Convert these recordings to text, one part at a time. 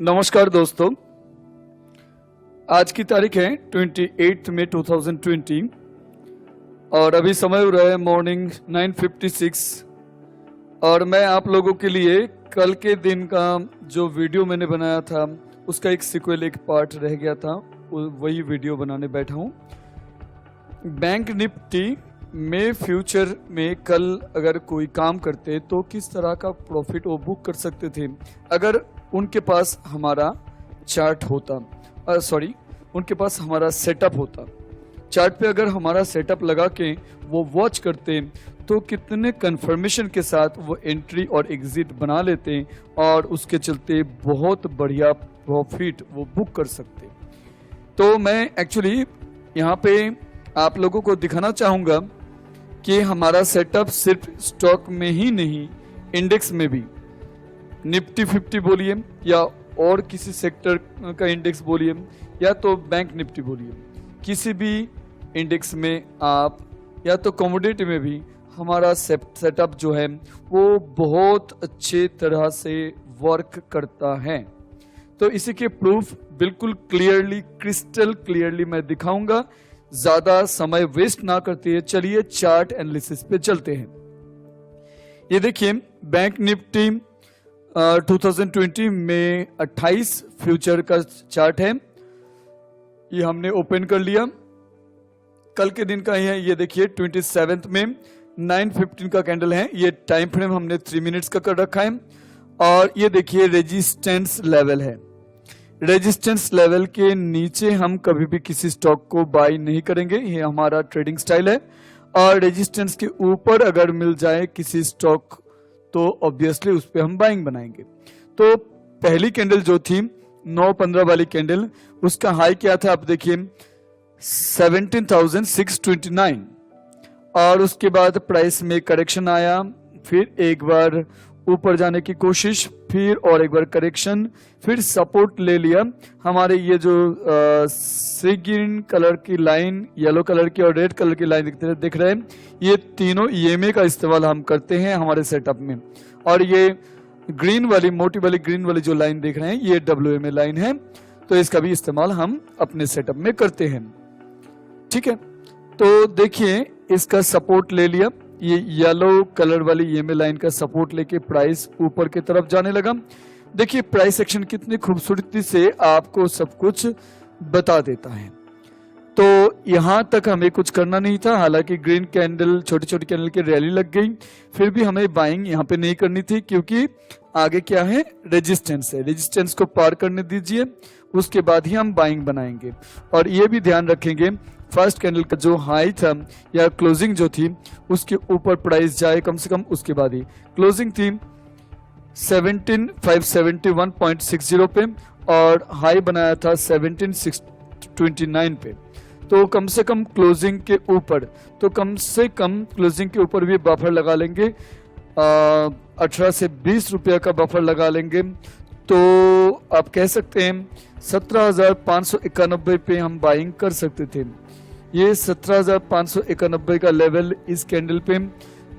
नमस्कार दोस्तों, आज की तारीख है 28 मई 2020 और अभी समय हो रहा है मॉर्निंग 9:56 और मैं आप लोगों के लिए कल के दिन का जो वीडियो मैंने बनाया था उसका एक सिक्वल, एक पार्ट रह गया था, वही वीडियो बनाने बैठा हूँ। बैंक निफ्टी में फ्यूचर में कल अगर कोई काम करते तो किस तरह का प्रॉफिट वो बुक कर सकते थे अगर उनके पास हमारा चार्ट होता, उनके पास हमारा सेटअप होता। चार्ट पे अगर हमारा सेटअप लगा के वो वॉच करते तो कितने कंफर्मेशन के साथ वो एंट्री और एग्जिट बना लेते और उसके चलते बहुत बढ़िया प्रॉफिट वो बुक कर सकते। तो मैं एक्चुअली यहाँ पे आप लोगों को दिखाना चाहूँगा कि हमारा सेटअप सिर्फ स्टॉक में ही नहीं, इंडेक्स में भी, निफ्टी 50 बोलिए या और किसी सेक्टर का इंडेक्स बोलिए या तो बैंक निफ्टी बोलिए, किसी भी इंडेक्स में आप या तो कमोडिटी में भी हमारा सेटअप जो है वो बहुत अच्छे तरह से वर्क करता है। तो इसी के प्रूफ बिल्कुल क्लियरली, क्रिस्टल क्लियरली मैं दिखाऊंगा। ज्यादा समय वेस्ट ना करते हैं, चलिए चार्ट एनालिसिस पे चलते हैं। ये देखिए बैंक निफ्टी 2020 में 28 फ्यूचर का चार्ट है, ये हमने ओपन कर लिया। कल के दिन का ही है, ये देखिए 27 में 9:15 का कैंडल है। ये टाइम फ्रेम हमने 3 मिनट्स का कर रखा है और ये देखिए रेजिस्टेंस लेवल है। रेजिस्टेंस लेवल के नीचे हम कभी भी किसी स्टॉक को बाय नहीं करेंगे, ये हमारा ट्रेडिंग स्टाइल है। और रेजिस्टेंस के ऊपर अगर मिल जाए किसी स्टॉक तो ऑब्वियसली उस पर हम बाइंग बनाएंगे। तो पहली कैंडल जो थी 9:15 वाली कैंडल, उसका हाई क्या था आप देखिए 17,629 और उसके बाद प्राइस में करेक्शन आया, फिर एक बार ऊपर जाने की कोशिश, फिर और एक बार करेक्शन, फिर सपोर्ट ले लिया। हमारे ये जो ग्रीन कलर की लाइन, येलो कलर की और रेड कलर की लाइन दिख रहे हैं, ये तीनों ईएमए का इस्तेमाल हम करते हैं हमारे सेटअप में। और ये ग्रीन वाली, मोटी वाली ग्रीन वाली जो लाइन देख रहे हैं ये WMA लाइन है, तो इसका भी इस्तेमाल हम अपने सेटअप में करते हैं। ठीक है, तो देखिए इसका सपोर्ट ले लिया, ये येलो कलर वाली ईएमए लाइन का सपोर्ट लेके प्राइस ऊपर की तरफ जाने लगा। देखिए प्राइस एक्शन कितनी खूबसूरती से आपको सब कुछ बता देता है। तो यहां तक हमें कुछ करना नहीं था, हालांकि ग्रीन कैंडल, छोटी छोटी कैंडल की रैली लग गई, फिर भी हमें बाइंग यहाँ पे नहीं करनी थी क्योंकि आगे क्या है, रेजिस्टेंस है। रेजिस्टेंस को पार करने दीजिए, उसके बाद ही हम बाइंग बनाएंगे। और ये भी ध्यान रखेंगे फर्स्ट कैंडल का जो हाई था या क्लोजिंग जो थी उसके ऊपर प्राइस जाए कम से कम, उसके बाद ही क्लोजिंग थी 17,571.60 पे और हाई बनाया था 17,629 पे। तो कम से कम क्लोजिंग के ऊपर, तो कम से कम क्लोजिंग के ऊपर भी बफर लगा लेंगे, 18 से 20 रुपया का बफर लगा लेंगे। तो आप कह सकते हैं 17,591 पे हम बाइंग कर सकते थे। ये 17,591 का लेवल इस कैंडल पे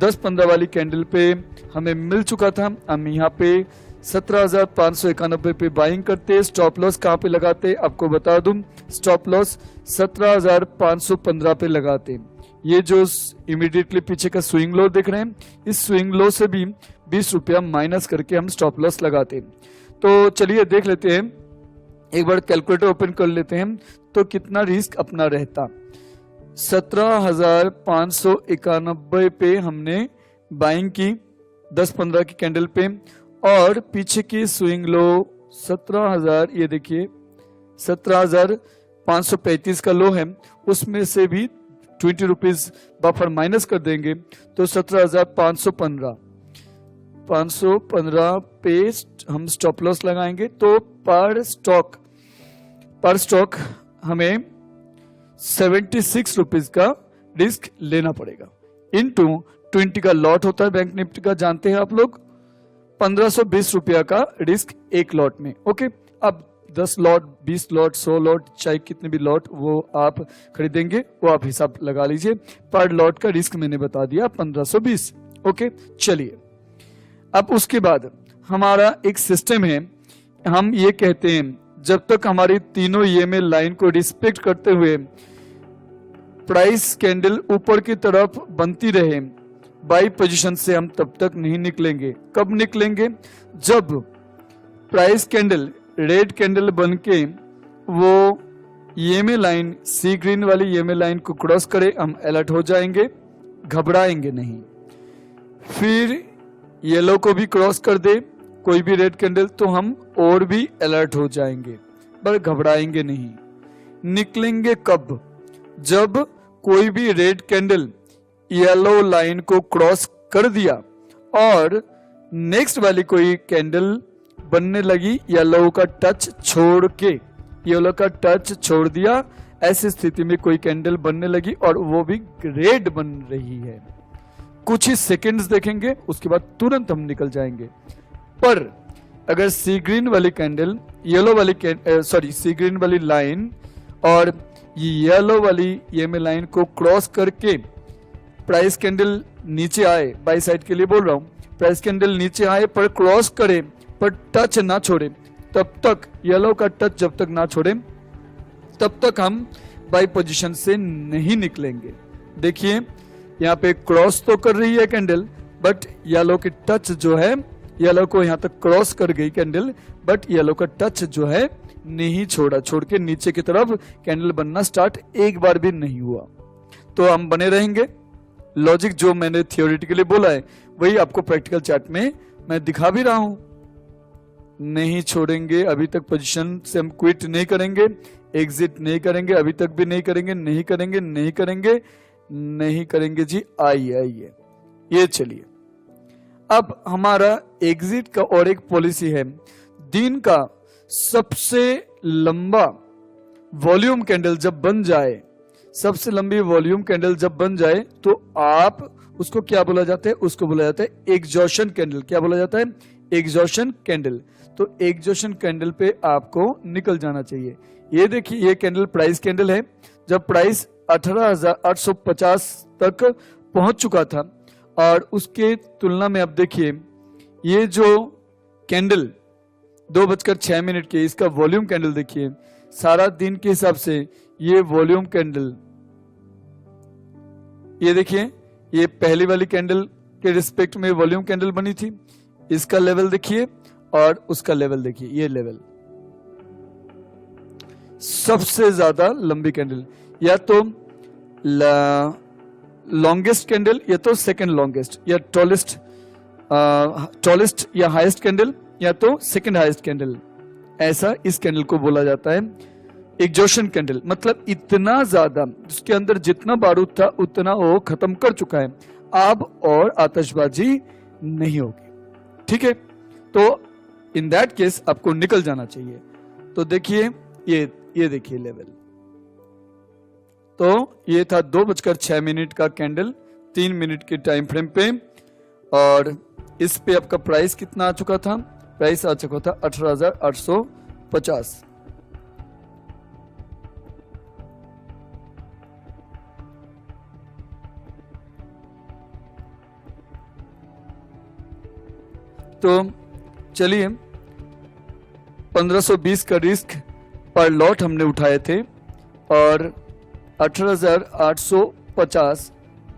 10-15 वाली कैंडल पे हमें मिल चुका था। हम यहाँ पे 17,591 पे बाइंग करते। स्टॉप लॉस कहाँ पे लगाते आपको बता दूं, स्टॉप लॉस 17,515 पे लगाते। ये जो इमीडिएटली पीछे का स्विंग लो देख रहे हैं, इस स्विंग लो से भी 20 रुपया माइनस करके हम स्टॉप लॉस लगाते। तो चलिए देख लेते हैं, एक बार कैलकुलेटर ओपन कर लेते हैं तो कितना रिस्क अपना रहता। 17,591 पे हमने बाइंग की 10-15 की कैंडल पे और पीछे की स्विंग लो 17,000, ये देखिए 17,535 का लो है, उसमें से भी 20 रुपीज बफर माइनस कर देंगे तो 17,515 पे हम स्टॉप लॉस लगाएंगे। तो पर स्टॉक हमें 76 रुपीज का रिस्क लेना पड़ेगा। इनटू 20 का लॉट होता है बैंक निफ्टी का, जानते हैं आप लोग, 1520 रुपया का रिस्क एक लॉट में। ओके, अब 10 लॉट, 20 लॉट, 100 लॉट, चाहे कितने भी लॉट वो आप खरीदेंगे वो आप हिसाब लगा लीजिए। पर लॉट का रिस्क मैंने बता दिया 1520। ओके, चलिए अब उसके बाद हमारा एक सिस्टम है हम ये कहते हैं जब तक हमारी तीनों ईएमए लाइन को रिस्पेक्ट करते हुए प्राइस कैंडल ऊपर की तरफ बनती रहे बाई पोजीशन से हम तब तक नहीं निकलेंगे। कब निकलेंगे? जब प्राइस कैंडल रेड कैंडल बन के वो ईएमए लाइन, सी ग्रीन वाली ईएमए लाइन को क्रॉस करे, हम अलर्ट हो जाएंगे, घबराएंगे नहीं। फिर येलो को भी क्रॉस कर दे कोई भी रेड कैंडल तो हम और भी अलर्ट हो जाएंगे, पर घबराएंगे नहीं। निकलेंगे कब? जब कोई भी रेड कैंडल येलो लाइन को क्रॉस कर दिया और नेक्स्ट वाली कोई कैंडल बनने लगी येलो का टच छोड़ के, येलो का टच छोड़ दिया, ऐसी स्थिति में कोई कैंडल बनने लगी और वो भी रेड बन रही है। कुछ ही सेकंड्स देखेंगे, उसके बाद तुरंत हम निकल जाएंगे। पर अगर सी ग्रीन वाली कैंडल येलो वाली सी ग्रीन वाली लाइन और ये येलो वाली ईएमए लाइन को क्रॉस करके प्राइस कैंडल नीचे आए, बाई साइड के लिए बोल रहा हूं, प्राइस कैंडल नीचे आए पर क्रॉस करे पर टच ना छोड़े, तब तक येलो का टच जब तक ना छोड़े तब तक हम बाई पोजीशन से नहीं निकलेंगे। देखिए यहाँ पे क्रॉस तो कर रही है कैंडल, बट येलो की टच जो है, येलो को यहाँ तक क्रॉस कर गई कैंडल, बट येलो का टच जो है नहीं छोड़ा, छोड़ के नीचे की तरफ कैंडल बनना स्टार्ट एक बार भी नहीं हुआ। तो हम बने रहेंगे। लॉजिक जो मैंने थियोरेटिकली बोला है वही आपको प्रैक्टिकल चार्ट में मैं दिखा भी रहा हूं। नहीं छोड़ेंगे, अभी तक पोजीशन से हम क्विट नहीं करेंगे, एग्जिट नहीं करेंगे, अभी तक भी नहीं करेंगे, नहीं करेंगे, नहीं करेंगे, नहीं करेंगे जी। आइए ये चलिए, अब हमारा एग्जिट का और एक पॉलिसी है। दिन का सबसे लंबा वॉल्यूम कैंडल जब बन जाए, सबसे लंबी वॉल्यूम कैंडल जब बन जाए तो आप उसको क्या बोला जाता है? उसको बोला जाता है एग्जॉशन कैंडल। क्या बोला जाता है? Exhaustion candle. तो एग्जॉशन कैंडल पे आपको निकल जाना चाहिए। ये देखिए, ये कैंडल प्राइस कैंडल है। जब प्राइस 18,850 तक पहुंच चुका था और उसके तुलना में अब देखिए ये जो कैंडल 2:06 की, इसका वॉल्यूम कैंडल देखिए, सारा दिन के हिसाब से ये वॉल्यूम कैंडल, ये देखिए ये पहली वाली कैंडल के रिस्पेक्ट में वॉल्यूम कैंडल बनी थी, इसका लेवल देखिए और उसका लेवल देखिए, ये लेवल सबसे ज्यादा लंबी कैंडल, या तो लॉन्गेस्ट कैंडल या तो सेकंड लॉन्गेस्ट, या टॉलेस्ट या हाईएस्ट कैंडल या तो सेकंड हाईएस्ट कैंडल, ऐसा इस कैंडल को बोला जाता है एग्जॉशन कैंडल। मतलब इतना ज्यादा, उसके अंदर जितना बारूद था उतना वो खत्म कर चुका है, अब और आतिशबाजी नहीं होगी। ठीक है, तो इन दैट केस आपको निकल जाना चाहिए। तो देखिए ये देखिए लेवल, तो ये था 2:06 का कैंडल 3 मिनट के टाइम फ्रेम पे, और इस पे आपका प्राइस कितना आ चुका था? प्राइस आ चुका था 18,850। तो चलिए 1520 का रिस्क पर लॉट हमने उठाए थे और 18,850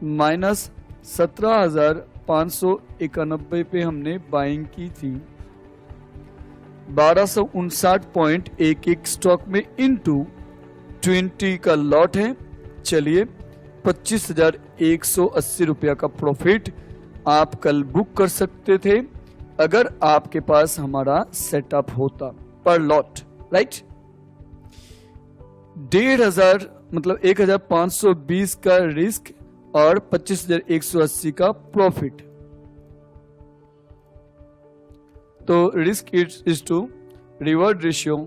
माइनस 17,591 पे हमने बाइंग की थी। 1259.11 स्टॉक में इनटू 20 का लॉट है। चलिए 25,180 रुपया का प्रॉफिट आप कल बुक कर सकते थे अगर आपके पास हमारा सेटअप होता पर लॉट, राइट। 1,500 मतलब 1,520 का रिस्क और 25,180 का प्रॉफिट। तो risk is to reward ratio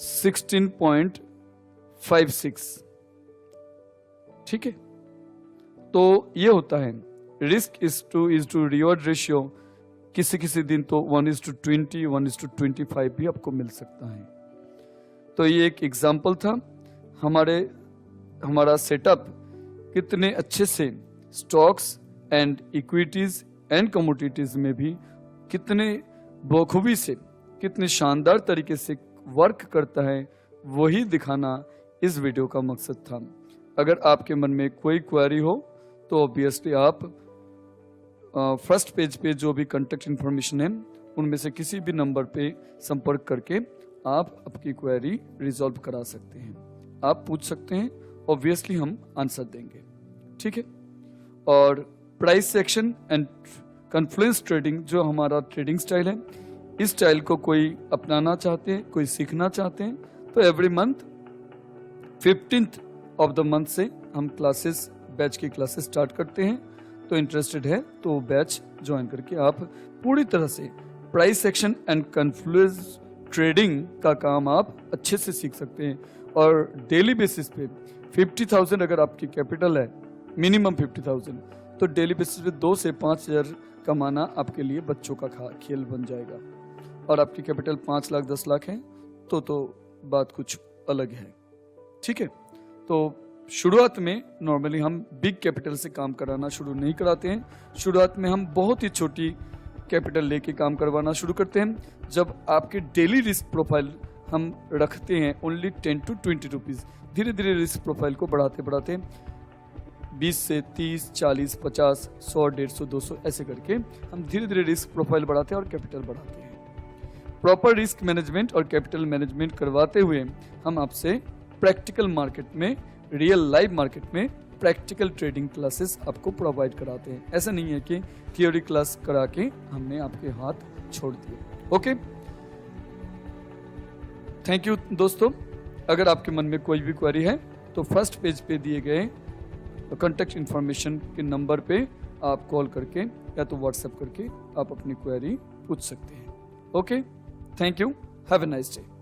16.56। ठीक है, तो ये होता है risk is to reward ratio. किसी दिन तो 1:20, 1:25 भी आपको मिल सकता है। तो ये एक एग्जाम्पल था हमारा सेटअप कितने अच्छे से stocks and equities and commodities में भी कितने बखूबी से कितने शानदार तरीके से वर्क करता है वही दिखाना इस वीडियो का मकसद था। अगर आपके मन में कोई क्वेरी हो तो ऑब्वियसली आप फर्स्ट पेज पे जो भी कॉन्टेक्ट इन्फॉर्मेशन है उनमें से किसी भी नंबर पे संपर्क करके आप आपकी क्वेरी रिजॉल्व करा सकते हैं। आप पूछ सकते हैं, ऑब्वियसली हम आंसर देंगे, ठीक है। और price section and Confluence trading जो हमारा ट्रेडिंग स्टाइल है, इस स्टाइल को कोई अपनाना चाहते हैं, कोई सीखना चाहते हैं, तो every month 15th of the month से हम क्लासेस, बैच की क्लासेस स्टार्ट करते हैं। तो इंटरेस्टेड है तो बैच ज्वाइन करके आप पूरी तरह से price section and Confluence trading का काम आप अच्छे से सीख सकते हैं। और डेली बेसिस पे 50,000 अगर आपकी कैपिटल है, मिनिमम 50,000, तो डेली बेसिस पे 2 से 5,000 कमाना आपके लिए बच्चों का खेल बन जाएगा। और आपकी कैपिटल 5 लाख 10 लाख है तो बात कुछ अलग है, ठीक है। तो शुरुआत में नॉर्मली हम बिग कैपिटल से काम कराना शुरू नहीं कराते हैं। शुरुआत में हम बहुत ही छोटी कैपिटल लेके काम करवाना शुरू करते हैं। जब आपके डेली रिस्क प्रोफाइल हम रखते हैं ओनली 10 to 20 रुपीज़, धीरे धीरे रिस्क प्रोफाइल को बढ़ाते बढ़ाते 20 से 30, 40, 50, 100, 150, 200 ऐसे करके हम धीरे धीरे रिस्क प्रोफाइल बढ़ाते हैं और कैपिटल बढ़ाते हैं। प्रॉपर रिस्क मैनेजमेंट और कैपिटल मैनेजमेंट करवाते हुए हम आपसे प्रैक्टिकल मार्केट में, रियल लाइव मार्केट में प्रैक्टिकल ट्रेडिंग क्लासेस आपको प्रोवाइड कराते हैं। ऐसा नहीं है कि थियोरी क्लास करा के हमने आपके हाथ छोड़ दिए। ओके, थैंक यू दोस्तों। अगर आपके मन में कोई भी क्वेरी है तो फर्स्ट पेज पे दिए गए कॉन्टेक्ट इन्फॉर्मेशन के नंबर पे आप कॉल करके या तो व्हाट्सएप करके आप अपनी क्वेरी पूछ सकते हैं। Okay, thank you, have a nice day.